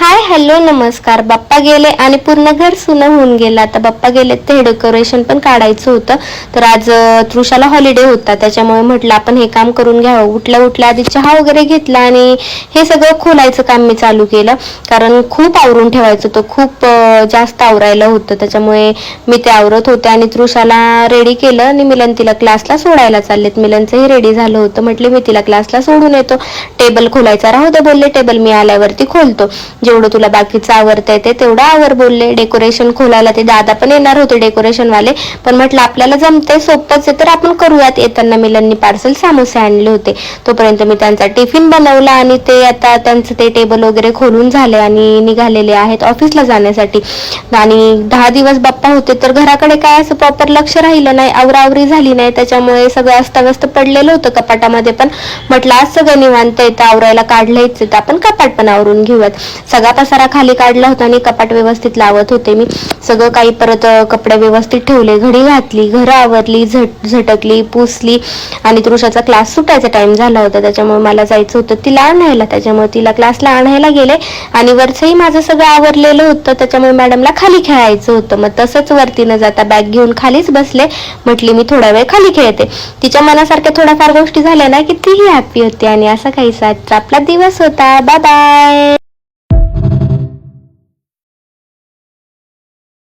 Hi hello नमस्कार. बाप्पा गेले आणि पूर्ण घर सुनं होऊन गेलं. आता बाप्पा गेले ते डेकोरेशन पण काढायचं होतं. तर आज तृषाला हॉलिडे होता, त्याच्यामुळे म्हटलं आपण हे काम करून घ्यावं. उठल्या उठल्या आधी चहा वगैरे घेतला आणि हे सगळं खोलायचं काम मी चालू केलं, कारण खूप आवरून ठेवायचं होतं. खूप जास्त आवरायला होतं, त्याच्यामुळे मी ते आवरत होते आणि तृषाला रेडी केलं आणि मिलन तिला क्लासला सोडायला चाललेत. मिलनचंही रेडी झालं होतं. म्हटले मी तिला क्लासला सोडून येतो, टेबल खोलायचा राहू दे बोलले, टेबल मी आल्यावरती खोलतो, जेवढं तुला बाकीचं आवरता येते तेवढं आवर बोलले. डेकोरेशन खोलायला ते दादा पण येणार होते डेकोरेशन वाले, पण म्हटलं आपल्याला जमते, सोपंच आहे तर आपण करूयात. येताना मिलननी पार्सल समोसे आणले होते, तोपर्यंत मी त्यांचा टिफिन बनवला आणि ते आता त्यांचं ते टेबल वगैरे खोलून झाले आणि निघालेले आहेत ऑफिसला जाण्यासाठी. आणि 10 दिवस बाप्पा होते तर घराकडे काय असं प्रॉपर लक्ष राहिलं नाही, आवरावरी झाली नाही, त्याच्यामुळे सगळं अस्ताव्यस्त पडलेलं होतं कपाटामध्ये. पण म्हटलं आज सगळं निवांत येतं, आवरायला काढलंच तर आपण कपाट पण आवरून घेऊयात. सगळा पसारा खाली काढला होता आणि कपाट व्यवस्थित लावत होते मी सगळं काही. परत कपडे व्यवस्थित ठेवले, घडी घातली, घरं आवरली, झटकली, पुसली. आणि तृषाचा क्लास सुटायचा टाइम झाला होता, त्याच्यामुळे मला जायचं होतं तिला आणायला, त्याच्यामुळे तिला क्लासला आणायला गेले. आणि वरचंही माझं सगळं आवरलेलं होतं, त्याच्यामुळे मॅडमला खाली खेळायचं होतं. मग तसंच वरती न जाता बॅग घेऊन खालीच बसले. म्हटली मी थोडा वेळ खाली खेळते. तिच्या मनासारख्या थोड्याफार गोष्टी झाल्या ना की तीही हॅप्पी होती. आणि असा काहीसा आपला दिवस होता. Bye bye.